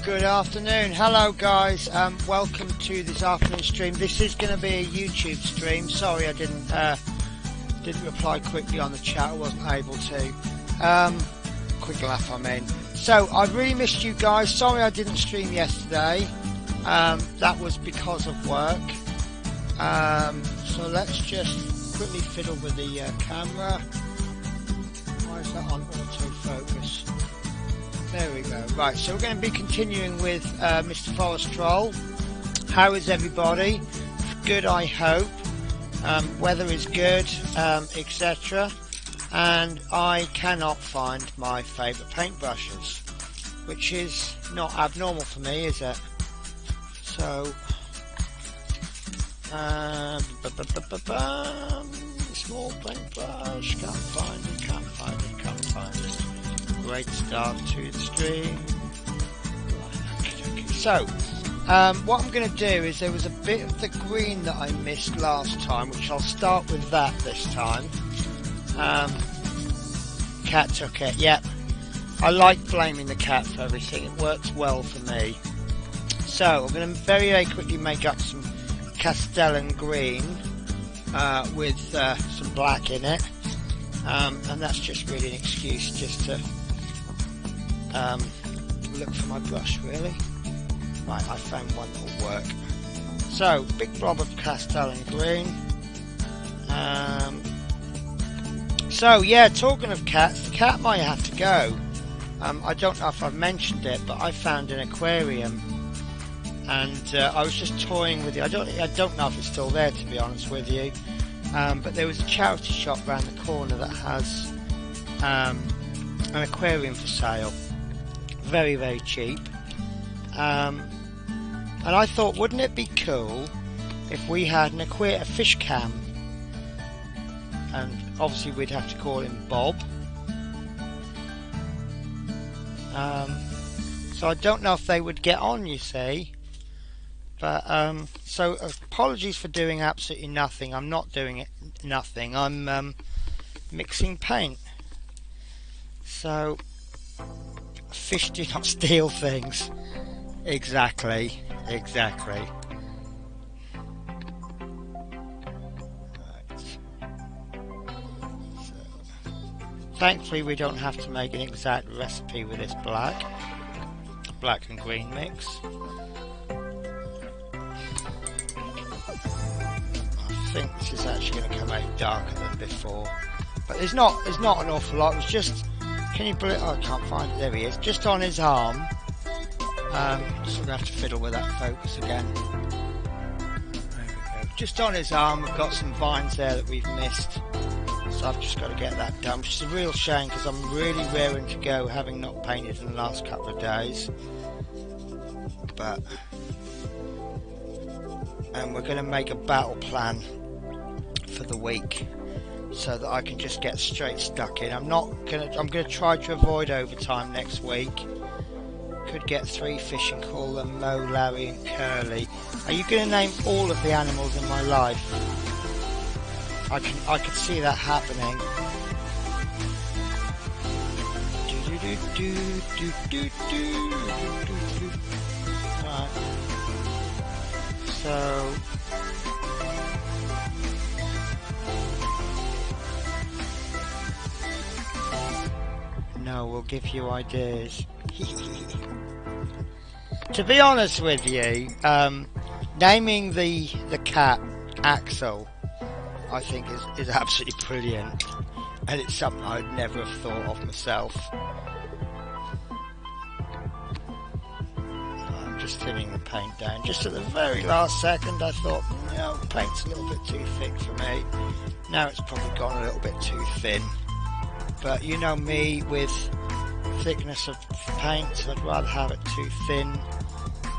Good afternoon. Hello guys, welcome to this afternoon stream. This is going to be a YouTube stream. Sorry I didn't reply quickly on the chat, I wasn't able to. Quick laugh I mean. So I really missed you guys. Sorry I didn't stream yesterday. That was because of work. So let's just quickly fiddle with the camera. Why is that on autofocus? There we go. Right, so we're going to be continuing with Mr. Forest Troll. How is everybody? Good, I hope. Weather is good, etc. And I cannot find my favourite paintbrushes, which is not abnormal for me, is it? So, small paintbrush, can't find it. Great start to the stream. Okay. So, what I'm going to do is there was a bit of the green that I missed last time, which I'll start with that this time. Cat took it, yep. I like blaming the cat for everything, it works well for me. So, I'm going to very, very quickly make up some Castellan green with some black in it. And that's just really an excuse just to look for my brush, really. Right, I found one that will work. So, big blob of Castellan green. So, yeah, talking of cats, the cat might have to go. I don't know if I've mentioned it, but I found an aquarium. And I was just toying with it. I don't know if it's still there, to be honest with you. But there was a charity shop around the corner that has an aquarium for sale. Very, very cheap. And I thought, wouldn't it be cool if we had a fish cam? And obviously we'd have to call him Bob. So I don't know if they would get on, you see. But, so apologies for doing absolutely nothing. I'm not doing nothing. I'm mixing paint. So, fish do not steal things. Exactly. Right. So, thankfully we don't have to make an exact recipe with this black and green mix. I think this is actually going to come out darker than before, but there's not an awful lot. It was just, can you believe? Oh, I can't find it. There he is, just on his arm. Just gonna have to fiddle with that focus again. There we go. Just on his arm, we've got some vines there that we've missed, so I've just got to get that done, which is a real shame because I'm really raring to go, having not painted in the last couple of days. And we're going to make a battle plan for the week so that I can just get straight stuck in. I'm going to try to avoid overtime next week. Could get 3 fish and call them Mo, Larry and Curly. Are you going to name all of the animals in my life? I could see that happening. Right. So no, we'll give you ideas. To be honest with you, naming the cat Axel, I think is absolutely brilliant, and it's something I'd never have thought of myself. I'm just thinning the paint down. Just at the very last second, I thought, no, the paint's a little bit too thick for me. Now it's probably gone a little bit too thin. But you know me with thickness of paint, I'd rather have it too thin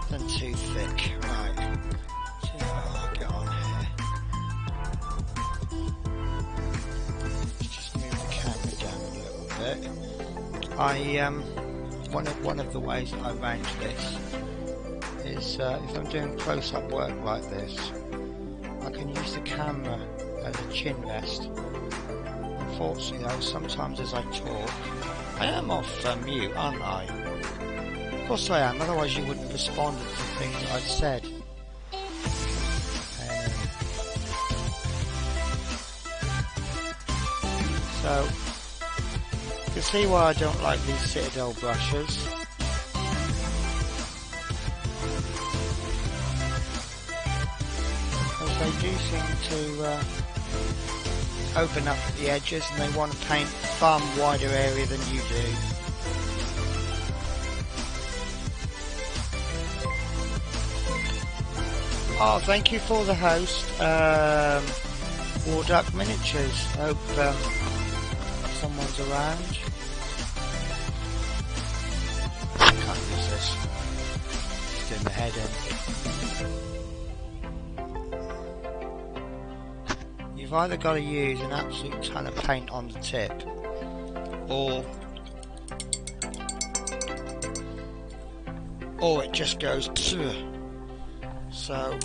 than too thick. Right. See how I get on here. Just move the camera down a little bit. One of the ways that I arrange this is if I'm doing close-up work like this, I can use the camera as a chin rest. Unfortunately though, sometimes as I talk, I am off mute, aren't I? Of course I am, otherwise you wouldn't have responded to things that I'd said. So, you can see why I don't like these Citadel brushes. Because they do seem to open up at the edges and they want to paint a far wider area than you do. Oh, thank you for the host, War Duck Miniatures. Hope someone's around. Can't use this. Just doing the head in. You've either got to use an absolute ton of paint on the tip, or it just goes. So,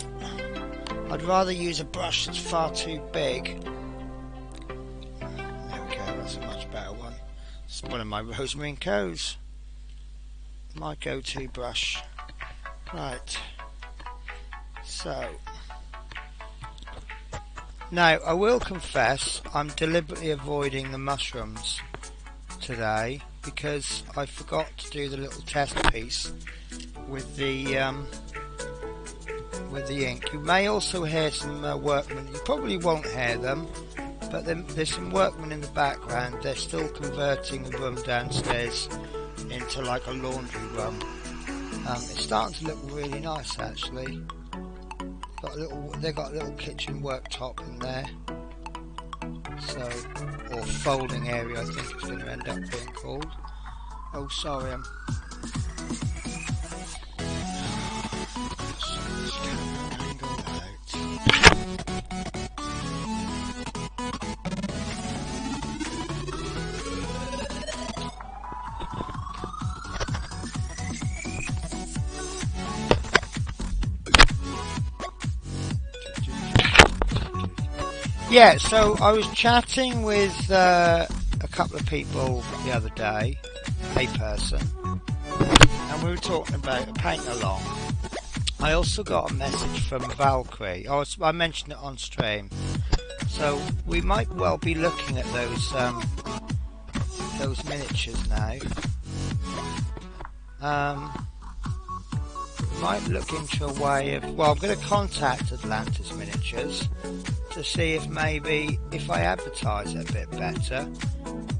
I'd rather use a brush that's far too big. There we go, that's a much better one. It's one of my Rosemary & Co's. My go-to brush. Right. So, now I will confess I'm deliberately avoiding the mushrooms today because I forgot to do the little test piece with the ink. You may also hear some workmen. You probably won't hear them, but there's some workmen in the background. They're still converting the room downstairs into like a laundry room. It's starting to look really nice actually. They've got a little kitchen worktop in there, or folding area I think it's going to end up being called. Oh sorry, yeah, so I was chatting with a couple of people the other day, a person, and we were talking about a paint along. I also got a message from Valkyrie. I mentioned it on stream, so we might well be looking at those miniatures now. Might look into a way of. Well, I'm going to contact Atlantis Miniatures to see if maybe if I advertise it a bit better,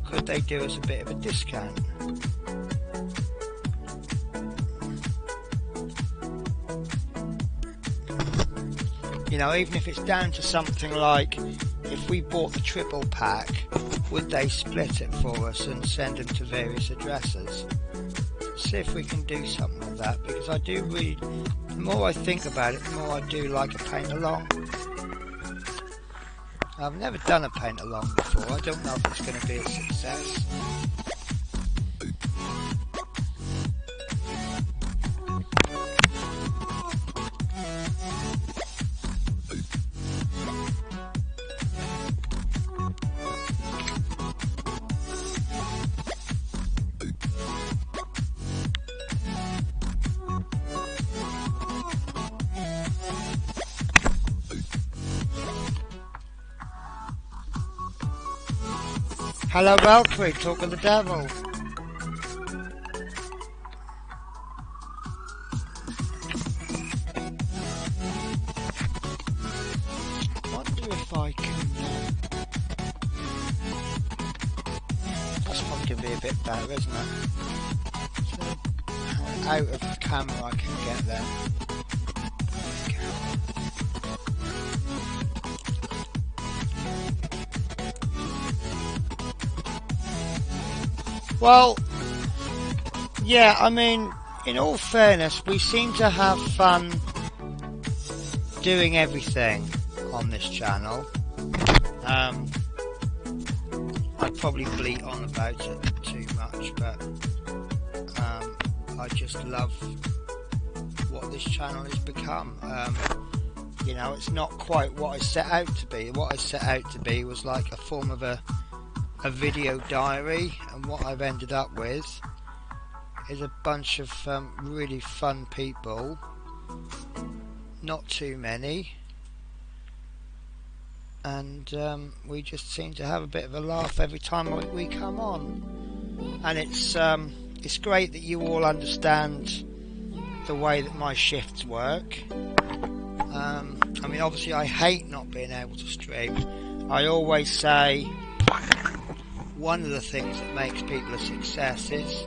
could they do us a bit of a discount? You know, even if it's down to something like if we bought the triple pack, would they split it for us and send them to various addresses? See if we can do something like that, because I do really, the more I think about it, the more I do like a paint along. I've never done a paint along before. I don't know if it's going to be a success. Hello Valkyrie, talk of the devil. I wonder if I can... That's probably going to be a bit better, isn't it? So, out of the camera I can get there. Well, yeah, I mean, in all fairness, we seem to have fun doing everything on this channel. I probably bleat on about it too much, but I just love what this channel has become. You know, it's not quite what I set out to be. What I set out to be was like a form of a video diary, and what I've ended up with is a bunch of really fun people, not too many, and we just seem to have a bit of a laugh every time we come on, and it's great that you all understand the way that my shifts work. I mean, obviously I hate not being able to stream. I always say one of the things that makes people a success is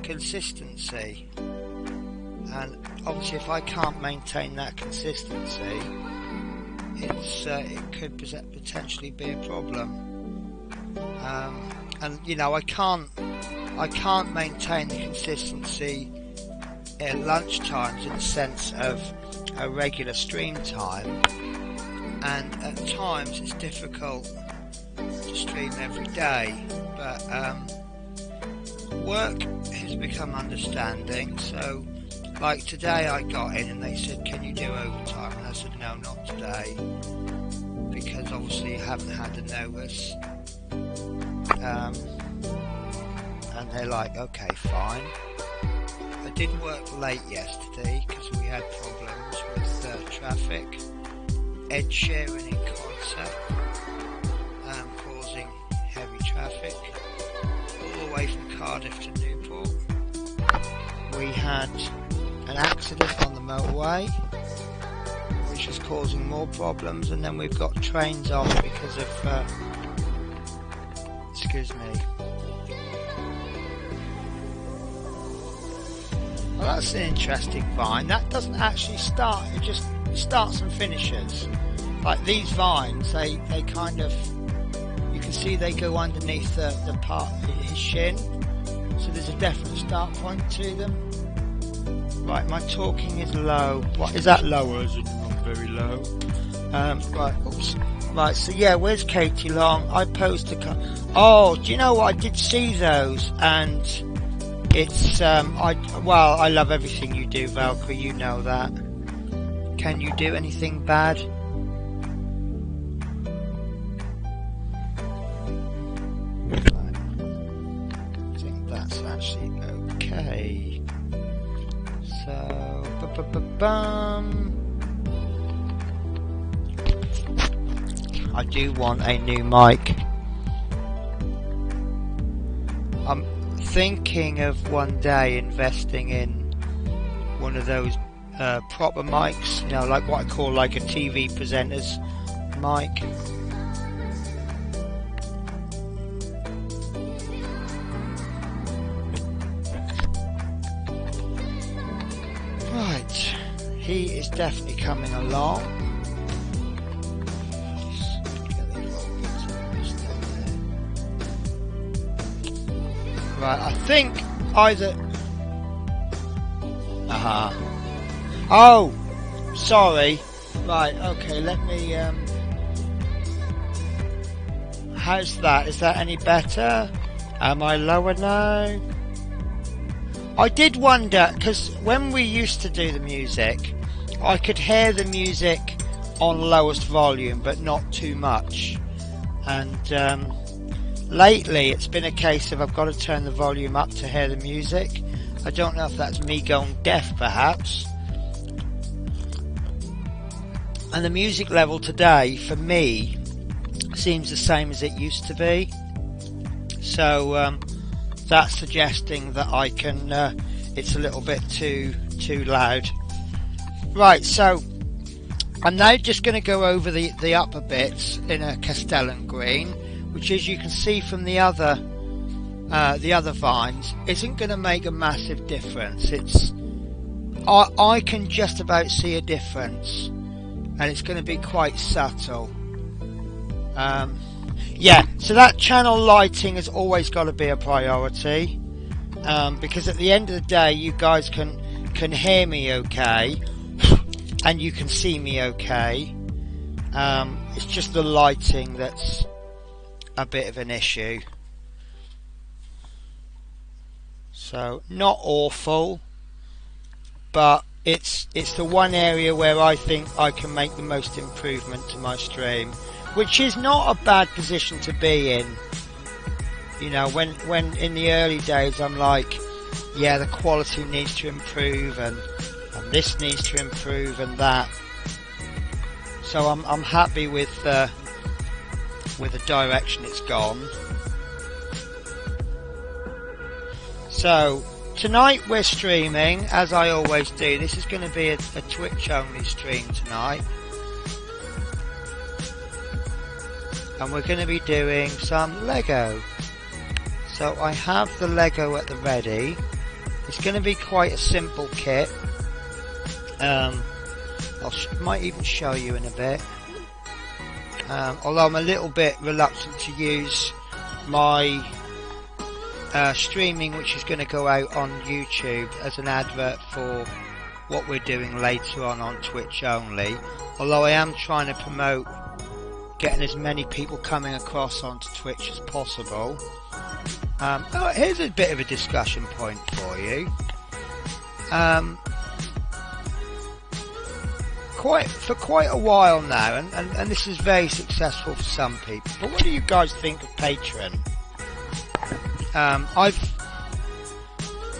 consistency, and obviously if I can't maintain that consistency, it could potentially be a problem. And you know, I can't maintain the consistency at lunch times in the sense of a regular stream time, and at times it's difficult to stream every day, but work has become understanding. So like today I got in and they said, can you do overtime? And I said, no, not today, because obviously you haven't had a notice. And they're like, okay, fine. I did work late yesterday because we had problems with traffic. Ed Sheeran in concert, causing heavy traffic all the way from Cardiff to Newport. We had an accident on the motorway, which is causing more problems, and then we've got trains off because of excuse me. Well, that's an interesting vine. That doesn't actually start, it just starts and finishes. Like these vines, they kind of, you can see they go underneath the part of his shin, so there's a definite start point to them. Right, my talking is low. What is that low, or is it not very low? Right, oops. Right, so yeah, where's Katie Long? I posted oh, do you know what? I did see those, and it's I love everything you do, Valkyrie, you know that. Can you do anything bad? Right. I think that's actually okay. So I do want a new mic. I'm thinking of one day investing in one of those proper mics, you know, like what I call like a TV presenter's mic. Right, he is definitely coming along. Right, I think either... Oh, sorry. Right, okay, let me... How's that? Is that any better? Am I lower now? I did wonder, because when we used to do the music, I could hear the music on lowest volume, but not too much. And lately it's been a case of I've got to turn the volume up to hear the music. I don't know if that's me going deaf, perhaps. And the music level today, for me, seems the same as it used to be. So that's suggesting that I can. It's a little bit too loud. Right. So I'm now just going to go over the upper bits in a Castellan green, which, as you can see from the other vines, isn't going to make a massive difference. I can just about see a difference, and it's going to be quite subtle. Yeah, so that channel lighting has always got to be a priority, because at the end of the day, you guys can hear me okay, and you can see me okay. It's just the lighting that's a bit of an issue. So not awful, but it's the one area where I think I can make the most improvement to my stream, which is not a bad position to be in. You know, when in the early days I'm like, yeah, the quality needs to improve, and this needs to improve, and that. So I'm happy with the direction it's gone. So tonight we're streaming, as I always do. This is going to be a Twitch only stream tonight, and we're going to be doing some Lego. So I have the Lego at the ready. It's going to be quite a simple kit. Might even show you in a bit. Although I'm a little bit reluctant to use my streaming, which is going to go out on YouTube as an advert for what we're doing later on Twitch only. Although I am trying to promote getting as many people coming across onto Twitch as possible. Here's a bit of a discussion point for you. For quite a while now, and this is very successful for some people, but what do you guys think of Patreon?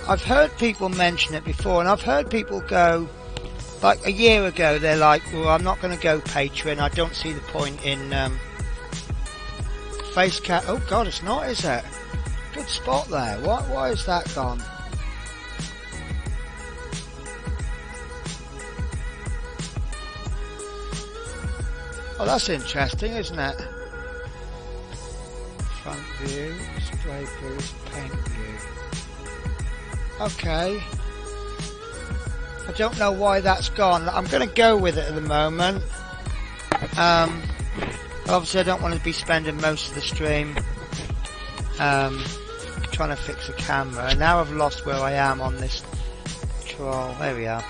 I've heard people mention it before, and I've heard people go, like a year ago, they're like, well, I'm not going to go Patreon, I don't see the point in Facecat. Oh god, it's not, is it? Good spot there. Why is that gone? Oh, that's interesting, isn't it? Front view, spray boost, paint view. Okay. I don't know why that's gone. I'm going to go with it at the moment. Obviously I don't want to be spending most of the stream trying to fix a camera, and now I've lost where I am on this troll. There we are.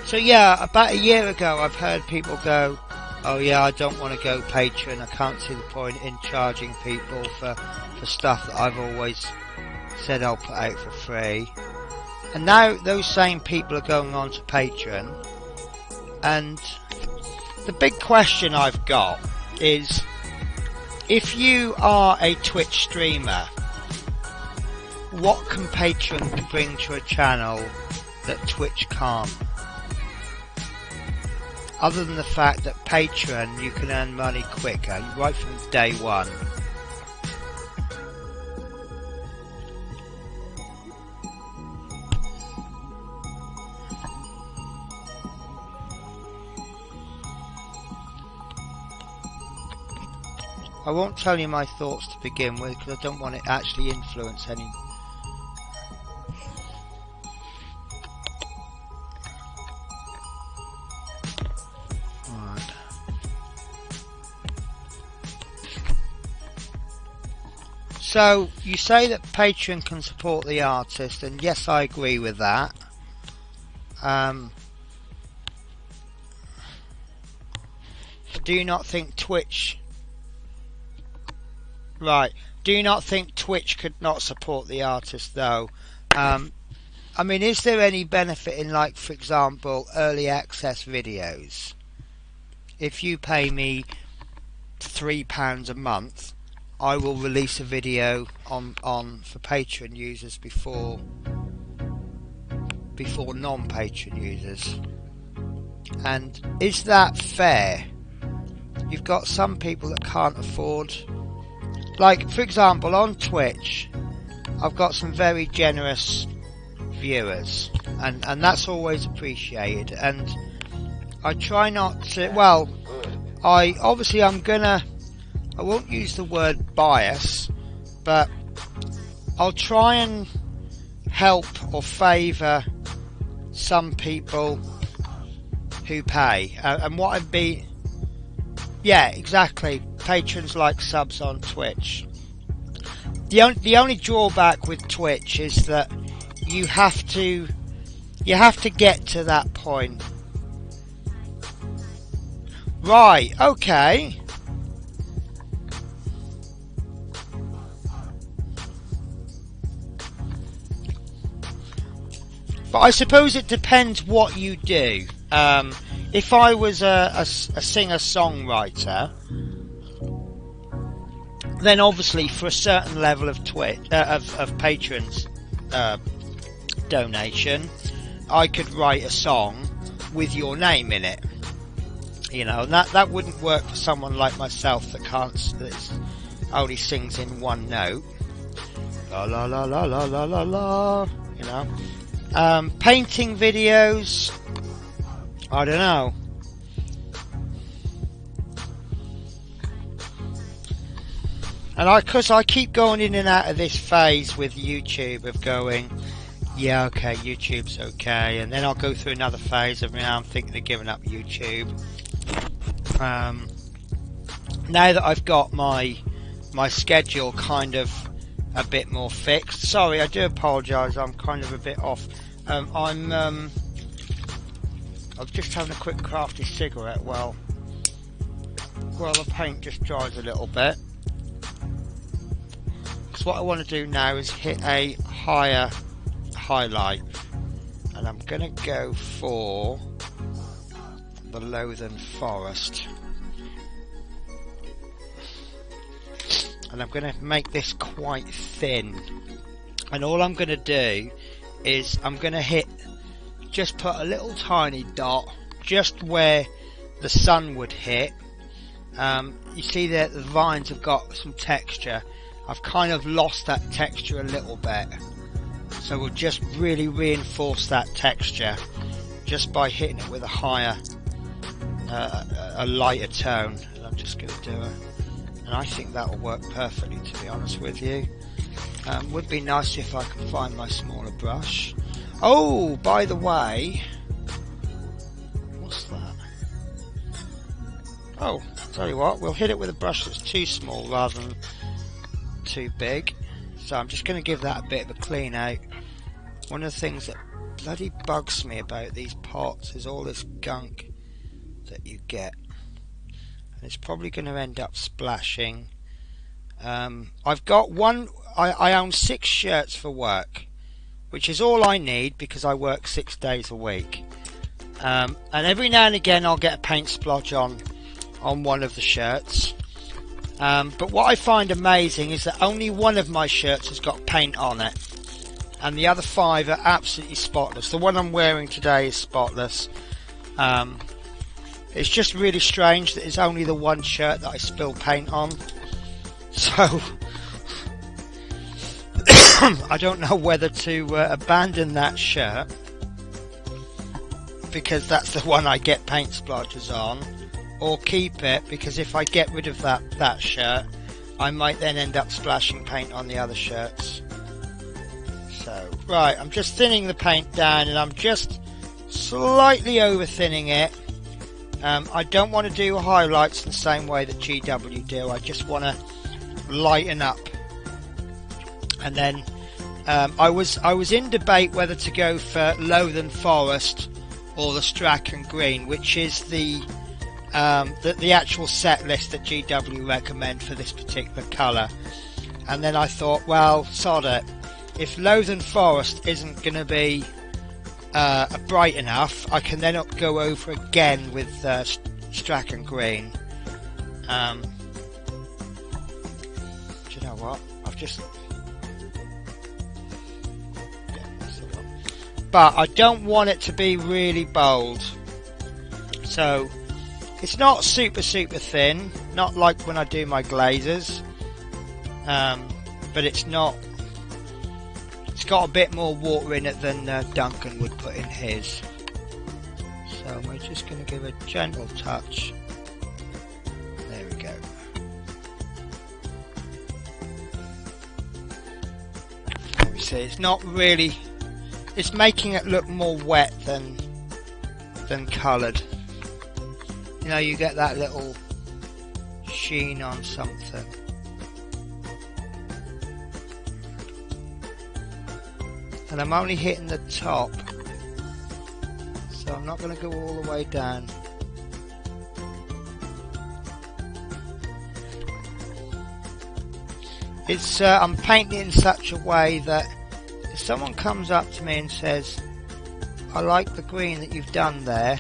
So yeah, about a year ago I've heard people go, oh yeah, I don't want to go Patreon, I can't see the point in charging people for stuff that I've always said I'll put out for free. And now those same people are going on to Patreon, and the big question I've got is, if you are a Twitch streamer, what can Patreon bring to a channel that Twitch can't? Other than the fact that Patreon, you can earn money quicker, right from day one. I won't tell you my thoughts to begin with, because I don't want it to actually influence any. Right. So you say that Patreon can support the artist, and yes, I agree with that. Do you not think Twitch... Right. Do you not think Twitch could not support the artist though? I mean, is there any benefit in, like, for example, early access videos? If you pay me £3 a month, I will release a video on for Patreon users before non-Patreon users. And is that fair? You've got some people that can't afford. Like, for example, on Twitch, I've got some very generous viewers, and that's always appreciated, and I try not to, well, I won't use the word bias, but I'll try and help or favour some people who pay, and what I'd be, yeah, exactly, patrons like subs on Twitch. The only drawback with Twitch is that you have to get to that point. Right, okay. But I suppose it depends what you do. If I was a singer-songwriter, then obviously for a certain level of of patrons, donation, I could write a song with your name in it. You know, and that wouldn't work for someone like myself that only sings in one note. La la la la la la la la. You know, painting videos. I don't know. And because I keep going in and out of this phase with YouTube of going, yeah, okay, YouTube's okay, and then I'll go through another phase of, I'm thinking of giving up YouTube. Now that I've got my schedule kind of a bit more fixed. Sorry, I do apologise. I'm kind of a bit off. I'm just having a quick crafty cigarette while the paint just dries a little bit. So what I want to do now is hit a higher highlight, and I'm going to go for the Lothern Forest, and I'm going to make this quite thin, and all I'm going to do is I'm going to just put a little tiny dot just where the sun would hit. You see that the vines have got some texture. I've kind of lost that texture a little bit, so we'll just really reinforce that texture just by hitting it with a higher a lighter tone. And I'm just going to do it, and I think that will work perfectly, to be honest with you. Would be nice if I could find my smaller brush. Oh, by the way, what's that? Oh, tell you what, we'll hit it with a brush that's too small rather than too big. So I'm just going to give that a bit of a clean out. One of the things that bloody bugs me about these pots is all this gunk that you get, and it's probably going to end up splashing. I've got I own 6 shirts for work, which is all I need because I work 6 days a week, and every now and again I'll get a paint splodge on one of the shirts. But what I find amazing is that only one of my shirts has got paint on it, and the other 5 are absolutely spotless. The one I'm wearing today is spotless. It's just really strange that it's only the one shirt that I spill paint on. So I don't know whether to abandon that shirt because that's the one I get paint splodges on, or keep it, because if I get rid of that shirt, I might then end up splashing paint on the other shirts. So, right, I'm just thinning the paint down, and I'm just slightly over thinning it. I don't want to do highlights the same way that GW do. I just want to lighten up. And then I was in debate whether to go for Lothern Forest or the Strachan Green, which is the actual set list that GW recommend for this particular colour. And then I thought, sod it, if Lothern Forest isn't going to be bright enough, I can then go over again with Strachan Green. Do you know what? But I don't want it to be really bold, so it's not super thin, not like when I do my glazes, but it's got a bit more water in it than Duncan would put in his. So we're just going to give a gentle touch. There we go. There we see, it's not really, it's making it look more wet than coloured. You know, you get that little sheen on something. And I'm only hitting the top, so I'm not going to go all the way down. It's I'm painting it in such a way that if someone comes up to me and says, I like the green that you've done there,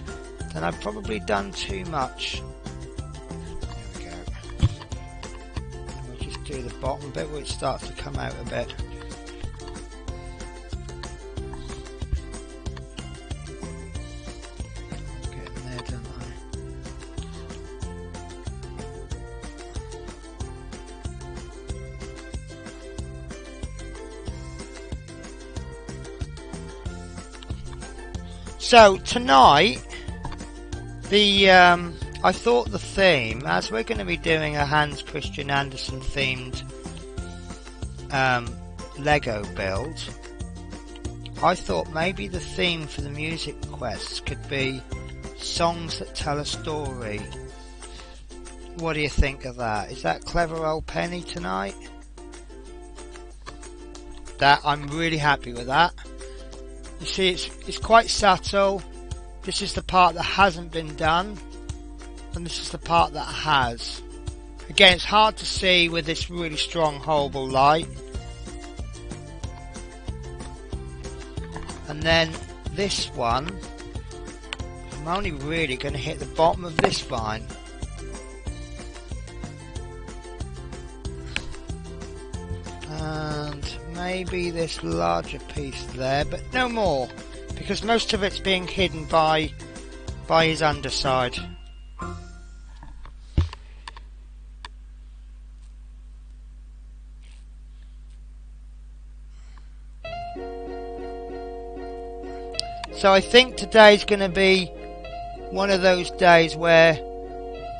then I've probably done too much. There we go. And we'll just do the bottom bit where it starts to come out a bit. So tonight, I thought the theme, as we're going to be doing a Hans Christian Andersen themed Lego build, I thought maybe the theme for the music quests could be songs that tell a story. What do you think of that? Is that clever old Penny tonight? That I'm really happy with that. You see, it's quite subtle. This is the part that hasn't been done, and this is the part that has. Again, it's hard to see with this really strong horrible light. And then this one, I'm only really going to hit the bottom of this vine. And maybe this larger piece there, but no more, because most of it's being hidden by his underside. So I think today's going to be one of those days where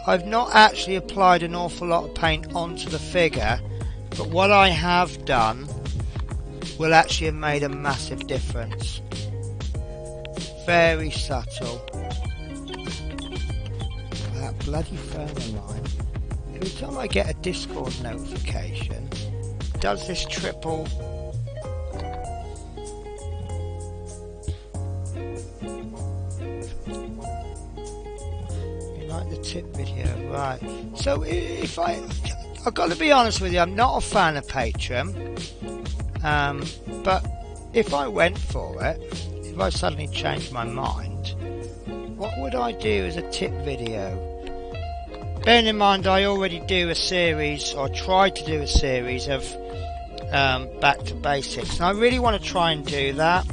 I've not actually applied an awful lot of paint onto the figure, but what I have done will actually have made a massive difference. Very subtle. That bloody phone of mine. Every time I get a Discord notification, it does this triple. You like the tip video, right? So if I've got to be honest with you, I'm not a fan of Patreon. But if I went for it, if I suddenly changed my mind, what would I do as a tip video? Bearing in mind I already do a series, or tried to do a series of back to basics, and I really want to try and do that.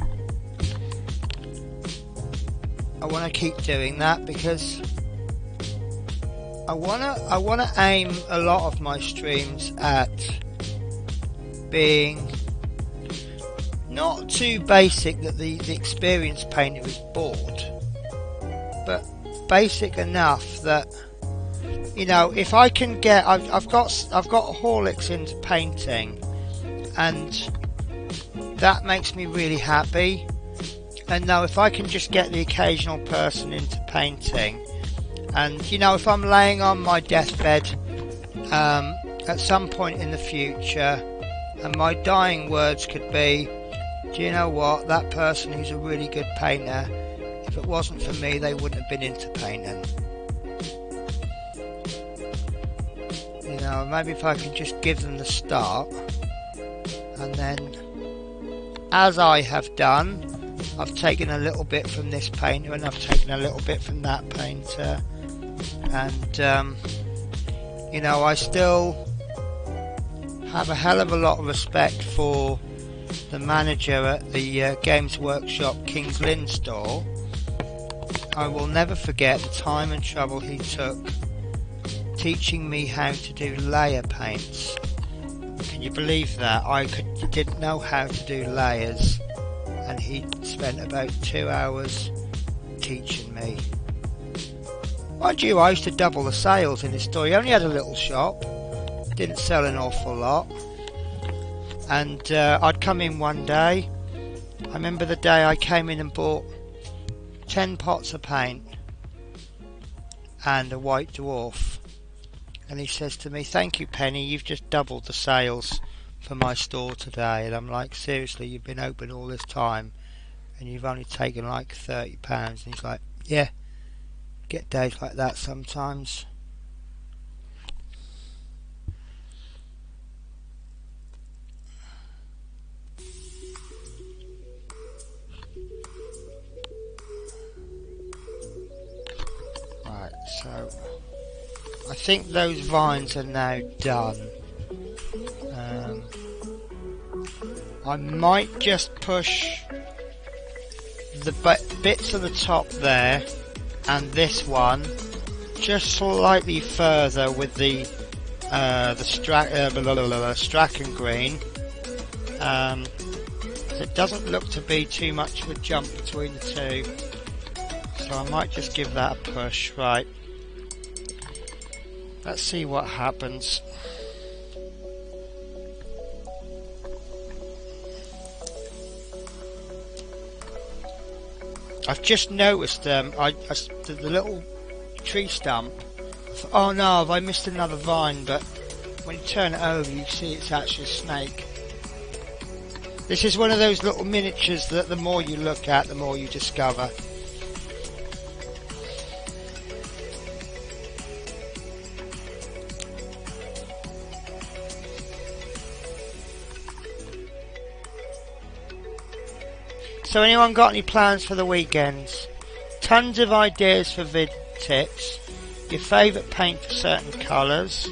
I want to keep doing that because I want to aim a lot of my streams at being not too basic that the experienced painter is bored, but basic enough that, you know, if I can get, I've got Horlicks into painting, and that makes me really happy. And now if I can just get the occasional person into painting, and you know, if I'm laying on my deathbed at some point in the future, and my dying words could be, do you know what, that person who's a really good painter, if it wasn't for me they wouldn't have been into painting. You know, maybe if I can just give them the start, and then, as I have done, I've taken a little bit from this painter and I've taken a little bit from that painter, and you know, I still have a hell of a lot of respect for the manager at the Games Workshop King's Lynn store. I will never forget the time and trouble he took teaching me how to do layer paints. Can you believe that? I didn't know how to do layers, and he spent about 2 hours teaching me. Mind you, I used to double the sales in his store. He only had a little shop, didn't sell an awful lot, and I'd come in one day. I remember the day I came in and bought 10 pots of paint and a white dwarf, and he says to me, "Thank you, Penny, you've just doubled the sales for my store today." And I'm like, "Seriously, you've been open all this time and you've only taken like £30?" And he's like, "Yeah, get days like that sometimes." Right, so I think those vines are now done. I might just push the bits of the top there and this one just slightly further with the Strachan green. It doesn't look to be too much of a jump between the two. So I might just give that a push. Right, let's see what happens. I've just noticed the little tree stump. Oh no, have I missed another vine? But when you turn it over, you see it's actually a snake. This is one of those little miniatures that the more you look at, the more you discover. So anyone got any plans for the weekends? Tons of ideas for vid tips. Your favourite paint for certain colours.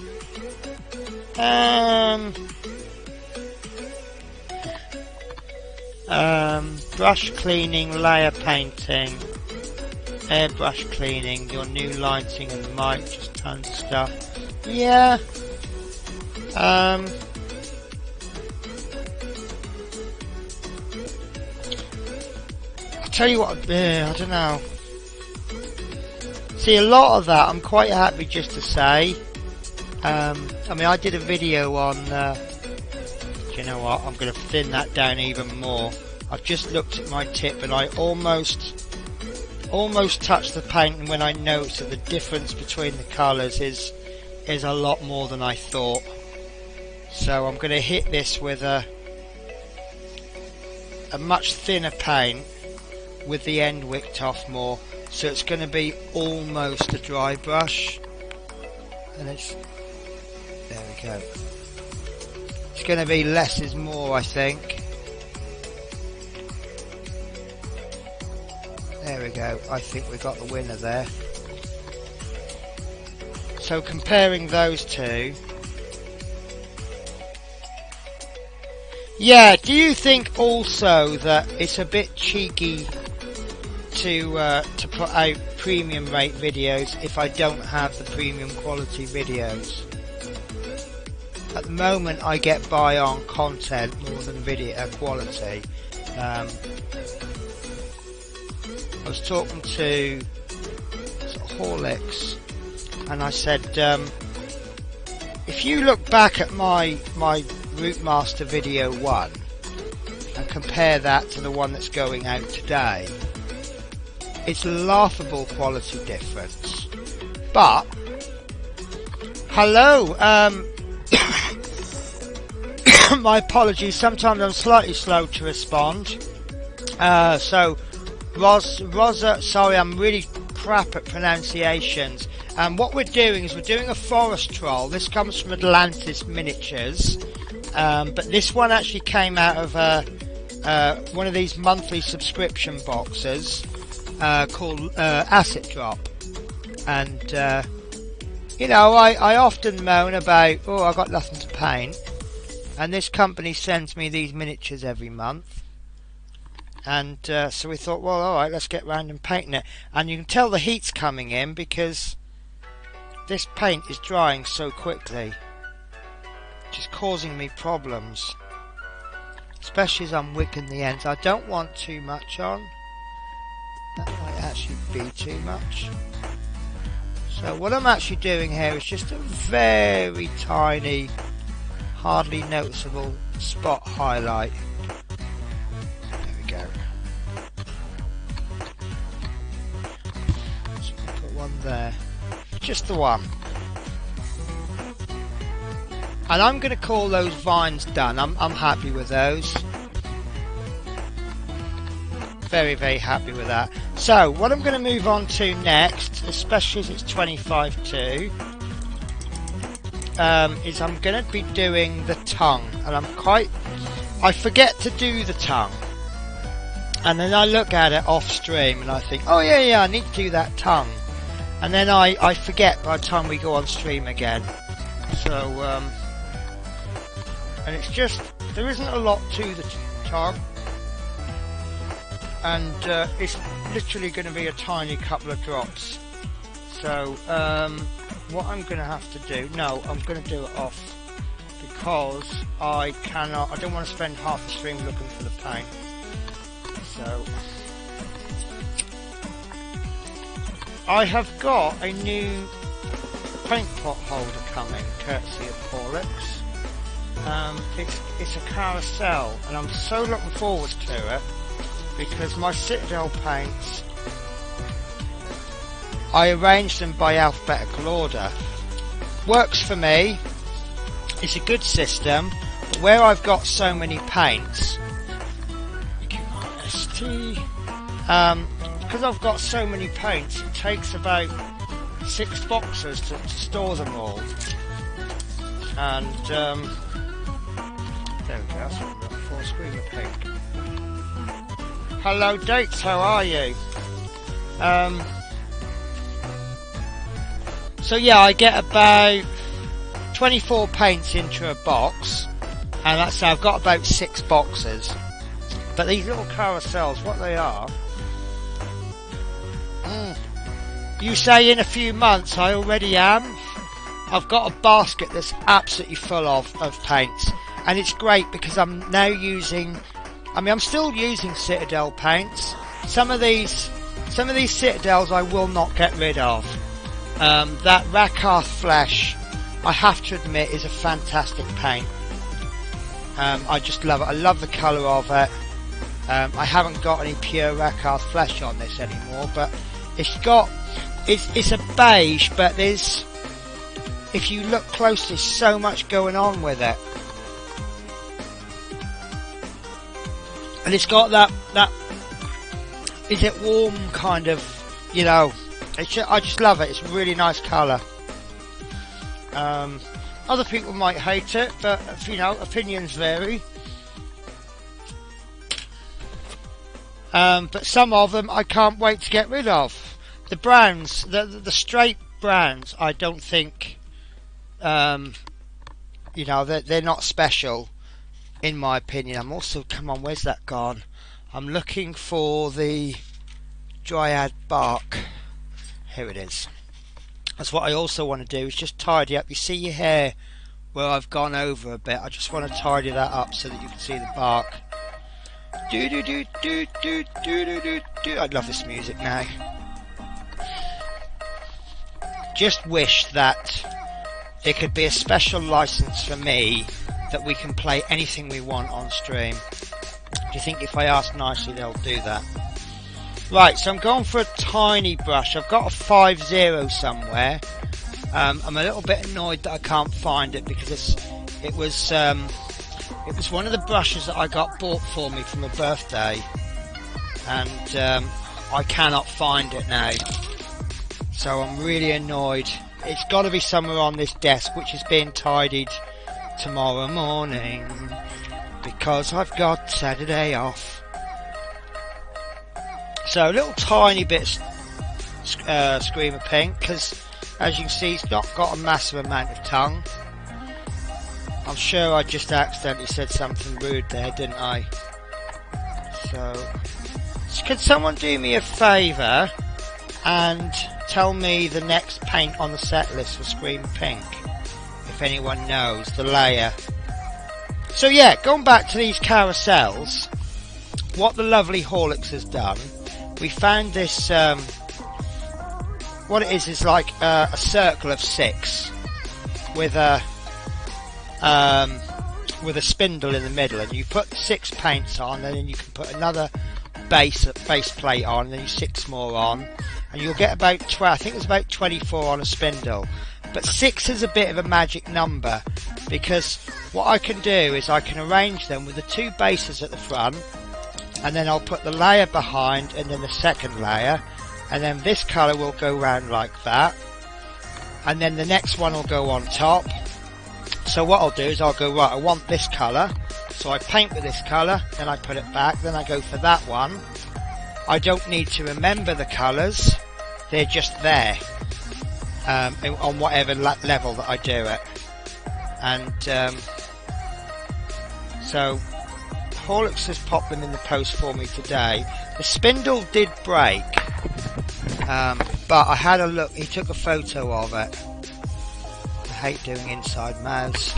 Brush cleaning, layer painting, airbrush cleaning, your new lighting and mic, just tons of stuff. Yeah. Tell you what, I don't know. See, a lot of that I'm quite happy just to say. I mean, I did a video on. You know what? I'm going to thin that down even more. I've just looked at my tip and I almost touched the paint, and when I noticed that the difference between the colours is a lot more than I thought. So I'm going to hit this with a much thinner paint, with the end wicked off more, so it's going to be almost a dry brush, and it's there we go. It's going to be less is more, I think. There we go. I think we got the winner there. So comparing those two, yeah. Do you think also that it's a bit cheeky to put out premium rate videos if I don't have the premium quality videos? At the moment I get by on content more than video quality. I was talking to Horlicks and I said, if you look back at my Route Master video 1 and compare that to the one that's going out today, it's a laughable quality difference. But hello, my apologies, sometimes I'm slightly slow to respond. So Rosa, sorry, I'm really crap at pronunciations. What we're doing is we're doing a forest troll. This comes from Atlantis Miniatures, but this one actually came out of one of these monthly subscription boxes called Asset Drop. And you know, I often moan about, oh, I got nothing to paint, and this company sends me these miniatures every month. And so we thought, well, alright, let's get round and painting it. And you can tell the heat's coming in because this paint is drying so quickly, which is causing me problems, especially as I'm wicking the ends. I don't want too much on. That might actually be too much. So what I'm actually doing here is just a very tiny, hardly noticeable spot highlight. There we go. So I'll put one there. Just the one. And I'm going to call those vines done. I'm happy with those. Very, very happy with that. So what I'm going to move on to next, especially as it's 25.2, is I'm going to be doing the tongue. And I forget to do the tongue. And then I look at it off stream and I think, oh yeah, I need to do that tongue. And then I forget by the time we go on stream again. So, and it's just, there isn't a lot to the tongue. And it's literally going to be a tiny couple of drops. So, what I'm going to have to do, no, I'm going to do it off. Because I don't want to spend half the stream looking for the paint. So, I have got a new paint pot holder coming, courtesy of Horlicks. It's a carousel, and I'm so looking forward to it because my Citadel paints, I arranged them by alphabetical order. Works for me. It's a good system, but where I've got so many paints, because I've got so many paints, it takes about 6 boxes to store them all. And there we go, that's what I'm looking for, Screamer Pink. Hello Dates, how are you? So yeah, I get about 24 paints into a box, and that's how I've got about 6 boxes. But these little carousels, what they are, you say in a few months, I already am. I've got a basket that's absolutely full of paints, and it's great because I'm now using, I'm still using Citadel paints. Some of these Citadels I will not get rid of. That Rakarth Flesh, I have to admit, is a fantastic paint. I just love it. I love the colour of it. I haven't got any pure Rakarth Flesh on this anymore, but it's a beige, but there's, if you look closely, there's so much going on with it. And it's got that is it warm kind of, you know, I just love it. It's a really nice colour. Other people might hate it, but you know, opinions vary. But some of them I can't wait to get rid of. The browns, the straight browns, I don't think, you know, they're not special, in my opinion. I'm also, come on, where's that gone? I'm looking for the Dryad bark. Here it is. That's what I also want to do, is just tidy up. You see your hair where I've gone over a bit. I just want to tidy that up so that you can see the bark. Do do do do do do do do do. I love this music now. Just wish that there could be a special license for me that we can play anything we want on stream. Do you think if I ask nicely they'll do that? Right, so I'm going for a tiny brush. I've got a 5-0 somewhere. I'm a little bit annoyed that I can't find it because it was one of the brushes that I got bought for me for my birthday, and I cannot find it now. So I'm really annoyed. It's got to be somewhere on this desk, which is being tidied tomorrow morning because I've got Saturday off. So a little tiny bit Screamer Pink, because as you can see, it's not got a massive amount of tongue. I'm sure I just accidentally said something rude there, didn't I? So could someone do me a favour and tell me the next paint on the set list for Screamer Pink, if anyone knows the layer? So yeah, going back to these carousels, what the lovely Horlicks has done, we found this, what it is like a circle of 6 with a spindle in the middle, and you put 6 paints on, and then you can put another base plate on, and then you 6 more on, and you'll get about 12, I think it's about 24 on a spindle. But 6 is a bit of a magic number, because what I can do is I can arrange them with the 2 bases at the front, and then I'll put the layer behind and then the second layer, and then this colour will go round like that, and then the next one will go on top. So what I'll do is I'll go, right, I want this colour, so I paint with this colour, then I put it back, then I go for that one. I don't need to remember the colours, they're just there, on whatever level that I do it. And so Horlicks has popped them in the post for me today. The spindle did break, but I had a look, he took a photo of it. I hate doing inside mouths.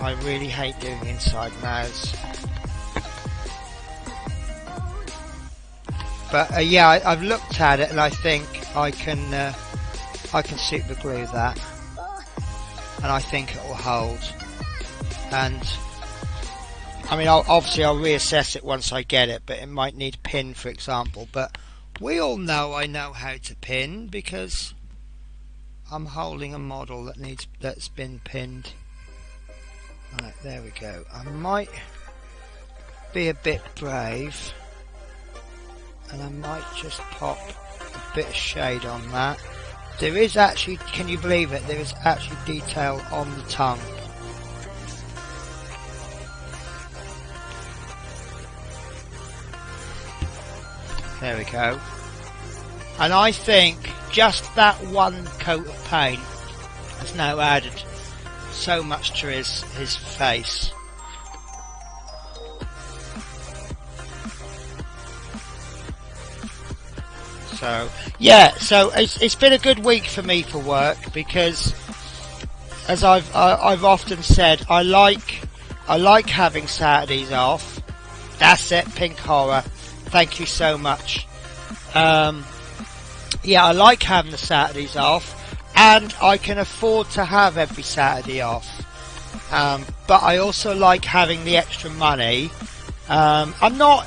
I really hate doing inside mouths. But yeah, I've looked at it and I think I can super glue that, and I think it will hold. And I mean, obviously I'll reassess it once I get it, but it might need a pin, for example. But we all know I know how to pin because I'm holding a model that's been pinned. Right, there we go. I might be a bit brave, and I might just pop a bit of shade on that. There is actually, can you believe it, there is actually detail on the tongue. There we go. And I think just that one coat of paint has now added so much to his face. So yeah, so it's been a good week for me for work, because as I've often said, I like having Saturdays off. That's it, Pink Horror. Thank you so much. Yeah, I like having the Saturdays off, and I can afford to have every Saturday off. But I also like having the extra money. I'm not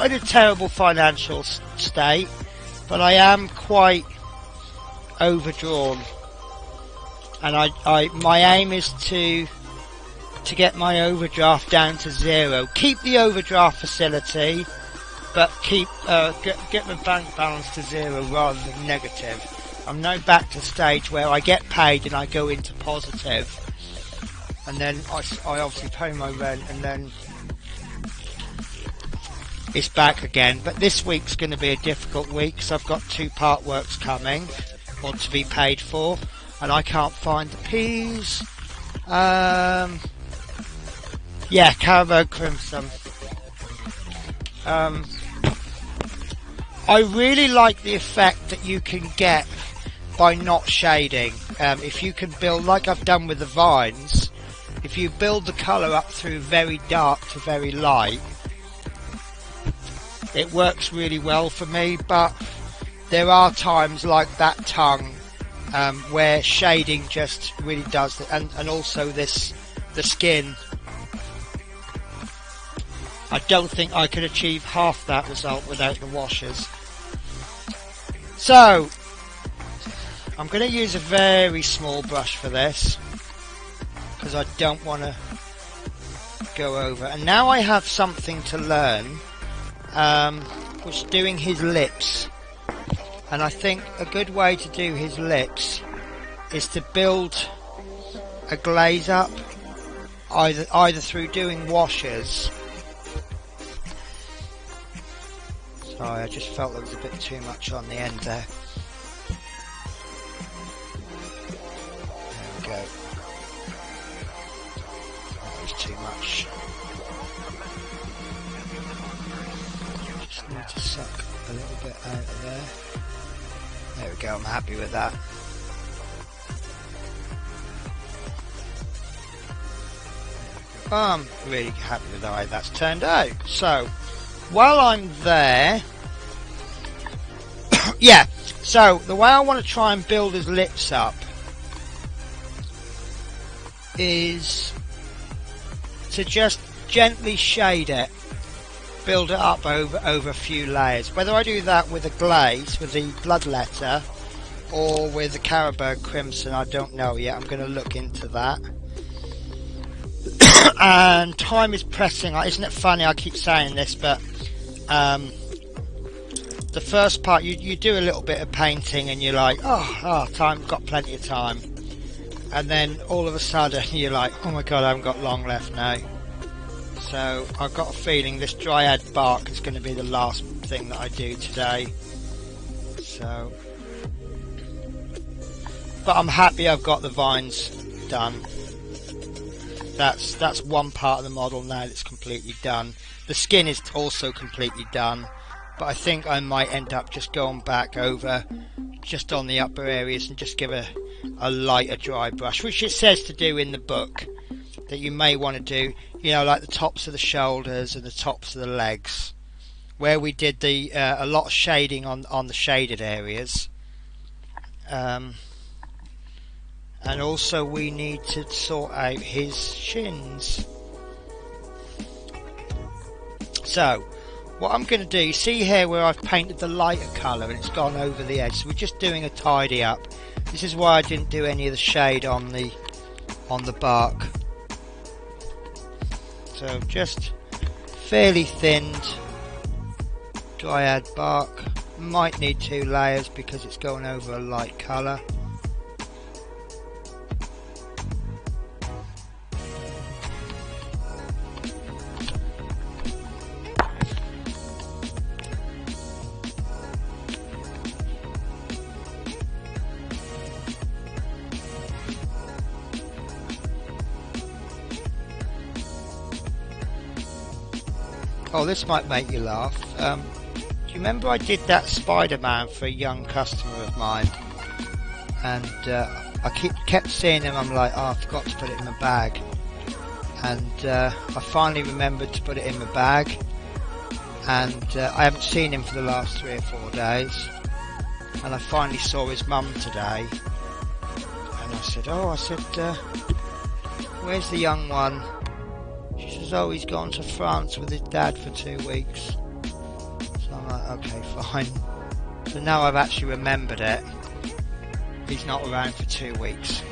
in a terrible financial state, but I am quite overdrawn, and my aim is to get my overdraft down to 0. Keep the overdraft facility, but get my bank balance to 0 rather than negative. I'm now back to the stage where I get paid and I go into positive, and then I obviously pay my rent, and then it's back again. But this week's going to be a difficult week because I've got 2 part works coming, or to be paid for, and I can't find the P's. Yeah, Carefull Crimson. I really like the effect that you can get by not shading. If you can build, like I've done with the vines, if you build the colour up through very dark to very light, it works really well for me. But there are times like that tongue where shading just really does it, and also the skin. I don't think I could achieve half that result without the washes. So I'm going to use a very small brush for this because I don't want to go over. And now I have something to learn, which is doing his lips. And I think a good way to do his lips is to build a glaze up, either through doing washes. Sorry, I just felt there was a bit too much on the end there. There we go. That was too much. Just need to suck a little bit out of there. There we go, I'm happy with that. I'm really happy with the way that's turned out. So, while I'm there, yeah, so the way I want to try and build his lips up is to just gently shade it, build it up over a few layers. Whether I do that with a glaze, with the bloodletter, or with the Carefull Crimson, I don't know yet. I'm going to look into that. And time is pressing. Isn't it funny, I keep saying this, but the first part, you do a little bit of painting and you're like, oh, time, got plenty of time, and then all of a sudden you're like, oh my god, I haven't got long left now. So I've got a feeling this dryad bark is going to be the last thing that I do today. So, but I'm happy I've got the vines done. That's one part of the model now that's completely done. The skin is also completely done, but I think I might end up just going back over just on the upper areas and just give a lighter dry brush, which it says to do in the book that you may want to do, you know, like the tops of the shoulders and the tops of the legs, where we did the a lot of shading on the shaded areas, and also we need to sort out his shins. So what I'm going to do, you see here where I've painted the lighter colour and it's gone over the edge, so we're just doing a tidy up. This is why I didn't do any of the shade on the bark. So just fairly thinned dryad bark. Might need 2 layers because it's going over a light colour. Oh, this might make you laugh. Do you remember I did that Spider-Man for a young customer of mine? And I kept seeing him, I'm like, oh, I forgot to put it in my bag. And I finally remembered to put it in my bag. And I haven't seen him for the last 3 or 4 days. And I finally saw his mum today. And I said, where's the young one? She says, oh, he's gone to France with his dad for 2 weeks. So I'm like, okay, fine. So now I've actually remembered it. He's not around for 2 weeks.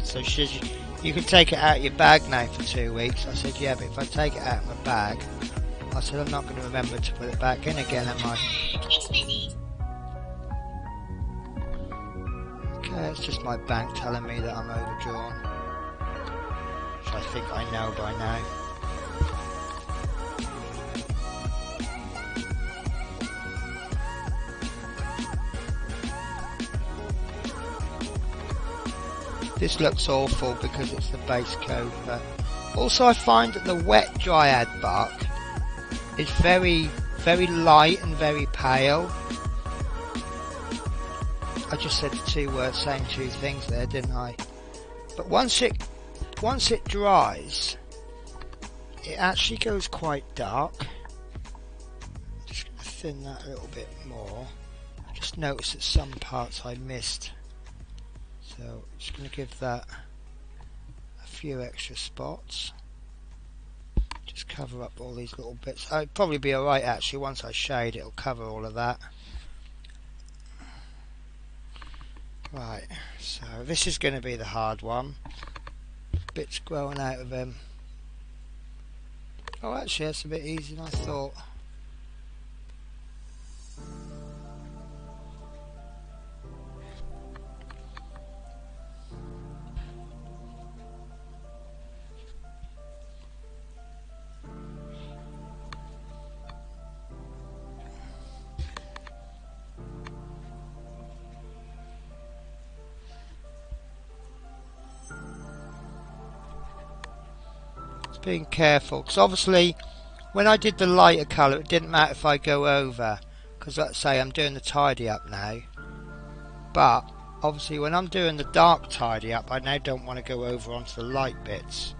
So she says, you can take it out of your bag now for 2 weeks. I said, yeah, but if I take it out of my bag, I said, I'm not going to remember to put it back in again, am I? Okay, it's just my bank telling me that I'm overdrawn. I think I know by now. This looks awful because it's the base coat, but also I find that the wet dryad bark is very, very light and very pale. I just said the 2 words, saying 2 things there, didn't I? But once it dries, it actually goes quite dark. Just going to thin that a little bit more. I just noticed that some parts I missed, so I'm just going to give that a few extra spots. Just cover up all these little bits. It'd probably be alright actually, once I shade it'll cover all of that. Right, so this is going to be the hard one. Bits growing out of him. Oh, actually that's a bit easier than I thought. Being careful, because obviously when I did the lighter colour it didn't matter if I go over, because let's say I'm doing the tidy up now, but obviously when I'm doing the dark tidy up I now don't want to go over onto the light bits,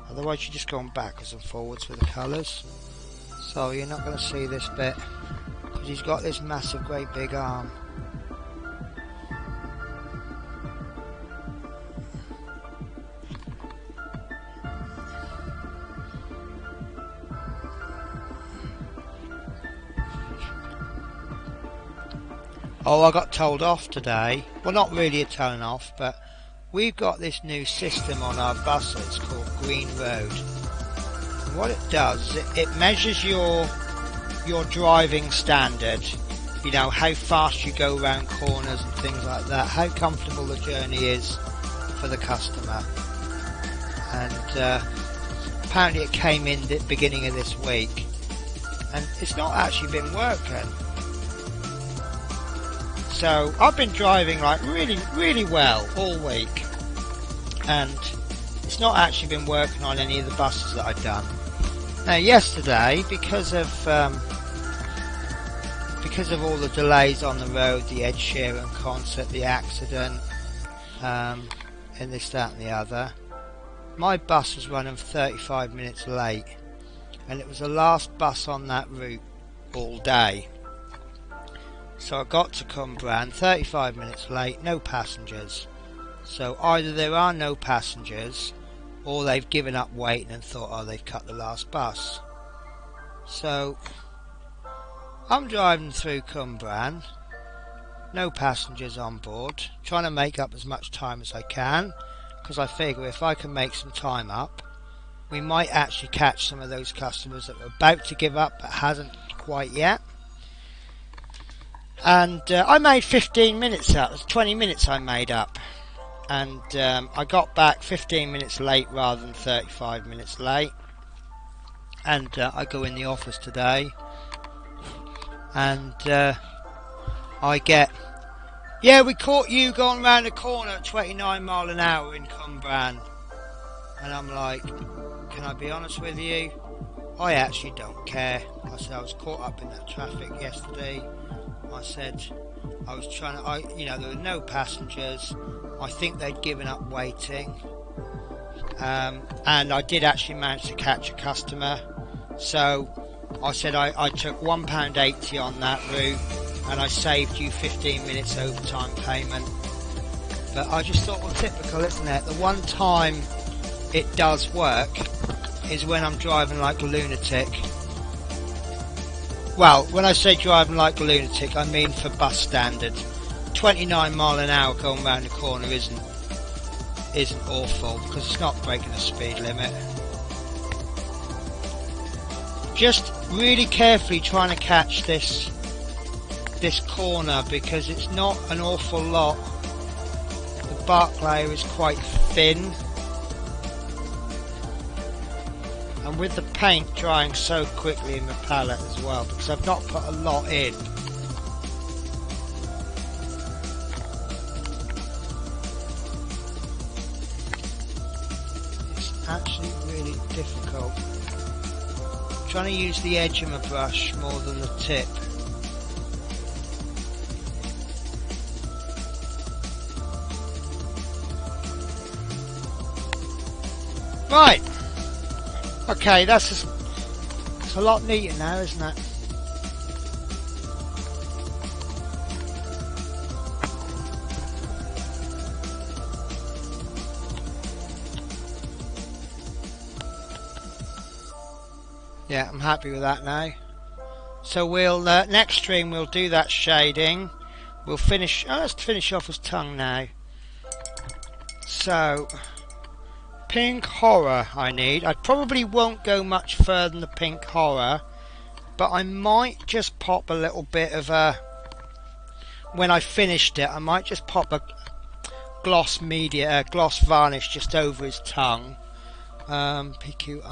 otherwise you're just going backwards and forwards with the colours. So you're not going to see this bit because he's got this massive great big arm. Oh, I got told off today. Well, not really a telling off, but we've got this new system on our buses called Green Road. And what it does, it measures your driving standard. You know, how fast you go around corners and things like that, how comfortable the journey is for the customer. And apparently it came in the beginning of this week, and it's not actually been working. So I've been driving like really well all week, and it's not actually been working on any of the buses that I've done. Now yesterday, because of all the delays on the road, the Ed Sheeran concert, the accident, and this, that and the other, my bus was running 35 minutes late, and it was the last bus on that route all day. So I got to Cumbrae 35 minutes late, no passengers. So either there are no passengers, or they've given up waiting and thought, oh, they've cut the last bus. So I'm driving through Cumbrae, no passengers on board, trying to make up as much time as I can, because I figure if I can make some time up, we might actually catch some of those customers that are about to give up but hasn't quite yet. And I made 15 minutes out. It's 20 minutes I made up, and I got back 15 minutes late rather than 35 minutes late. And I go in the office today, and I get, yeah, we caught you going round the corner at 29 mile an hour in Cumbrae. And I'm like, can I be honest with you? I actually don't care. I said I was caught up in that traffic yesterday. I said I was trying to, you know, there were no passengers. I think they'd given up waiting. And I did actually manage to catch a customer. So I said I took £1.80 on that route, and I saved you 15 minutes overtime payment. But I just thought, well, typical, isn't it? The one time it does work is when I'm driving like a lunatic. Well, when I say driving like a lunatic, I mean for bus standard. 29 mile an hour going round the corner isn't awful, because it's not breaking the speed limit. Just really carefully trying to catch this corner, because it's not an awful lot. The bark layer is quite thin, and with the paint drying so quickly in the palette as well, because I've not put a lot in. It's actually really difficult. I'm trying to use the edge of my brush more than the tip. Right. Okay, it's a lot neater now, isn't it? Yeah, I'm happy with that now. So we'll next stream we'll do that shading. We'll finish. Let's finish off his tongue now. So. Pink horror I need. I probably won't go much further than the pink horror, but I might just pop a little bit of a, when I finished it, I might just pop a gloss varnish just over his tongue. PQRST.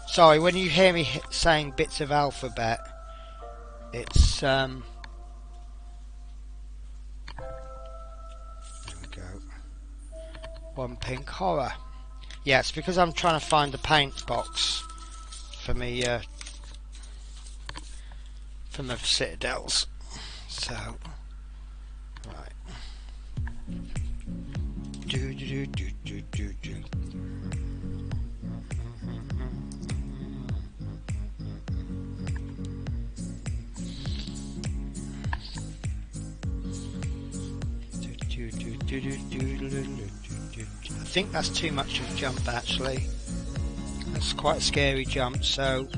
Sorry, when you hear me saying bits of alphabet, it's one pink horror. Yeah, it's because I'm trying to find the paint box for me for my citadels. So right. I think that's too much of a jump actually. That's quite a scary jump, so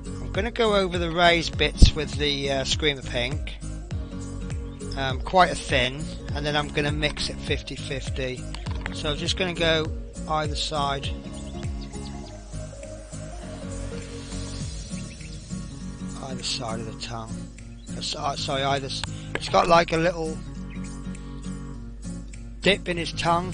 I'm going to go over the raised bits with the Screamer Pink, quite a thin, and then I'm going to mix it 50-50. So I'm just going to go either side. Either side of the tongue. Sorry, it's got like a little dip in his tongue.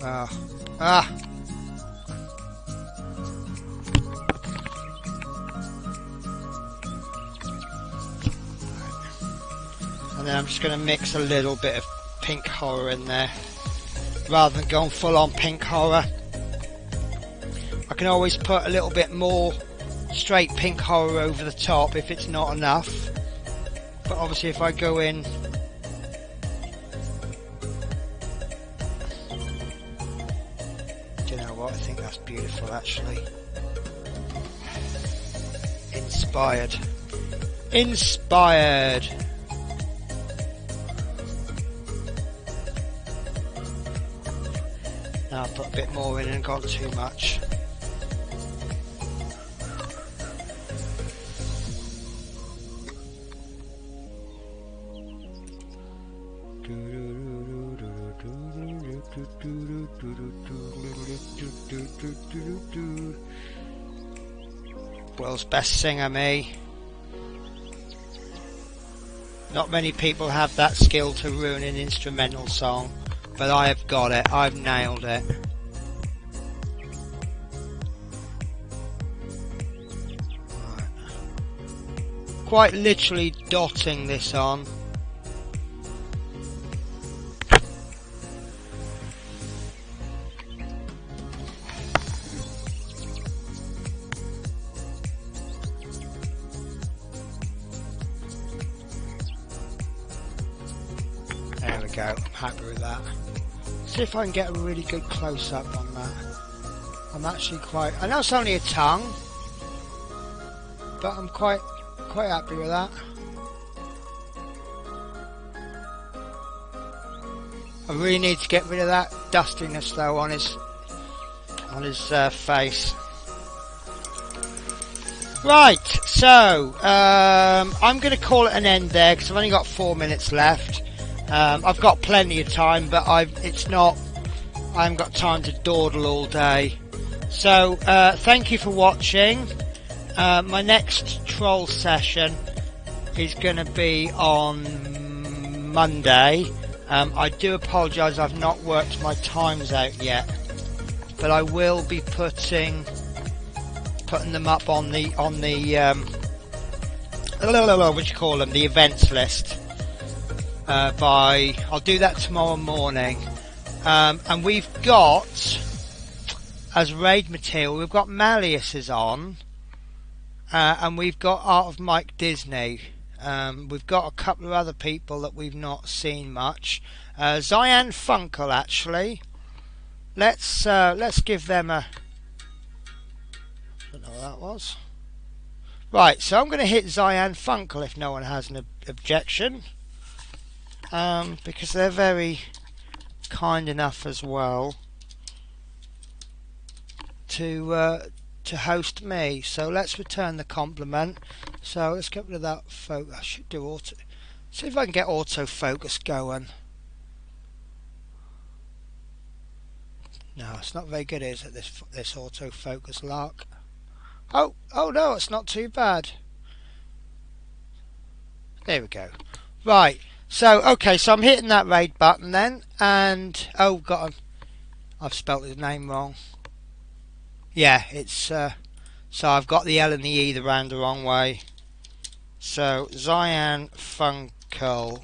And then I'm just going to mix a little bit of pink horror in there, rather than going full on pink horror. I can always put a little bit more straight pink horror over the top if it's not enough, but obviously if I go in beautiful, actually. Inspired. Inspired. Now I've put a bit more in and gone too much. World's best singer, me. Not many people have that skill to ruin an instrumental song, but I have got it. I've nailed it. Right. Quite literally dotting this on. There we go, I'm happy with that. See if I can get a really good close-up on that. I'm actually quite... I know it's only a tongue, but I'm quite happy with that. I really need to get rid of that dustiness though on his face. Right, so I'm going to call it an end there because I've only got 4 minutes left. I've got plenty of time, but I haven't got time to dawdle all day. So thank you for watching. My next troll session is going to be on Monday. I do apologise, I've not worked my times out yet, but I will be putting them up on the what do you call them, the events list. I'll do that tomorrow morning. And we've got, as raid material, we've got Malleus's on, and we've got Art of Mike Disney. We've got a couple of other people that we've not seen much. Cyan Funkle, actually. Let's give them a... I don't know what that was. Right, so I'm going to hit Cyan Funkle if no one has an objection. Because they're very kind enough as well to host me. So let's return the compliment. So let's get rid of that focus. I should do auto. See if I can get autofocus going. No, it's not very good, is it? This autofocus lark. Oh no, it's not too bad. There we go. Right. So, okay, so I'm hitting that raid button then, and, oh, I've spelt his name wrong. Yeah, it's, so I've got the L and the E round the wrong way. So, Cyan Funkle.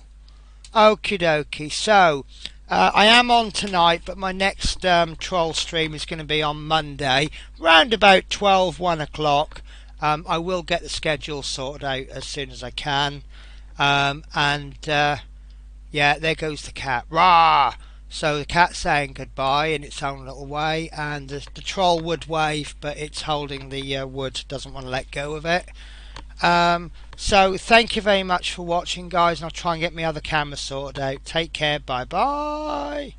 Okie dokie. So, I am on tonight, but my next troll stream is going to be on Monday, round about 1 o'clock. I will get the schedule sorted out as soon as I can. Yeah, there goes the cat. Rah! So the cat's saying goodbye in its own little way, and the troll would wave, but it's holding the wood, doesn't want to let go of it. So thank you very much for watching, guys, and I'll try and get my other camera sorted out. Take care, bye bye.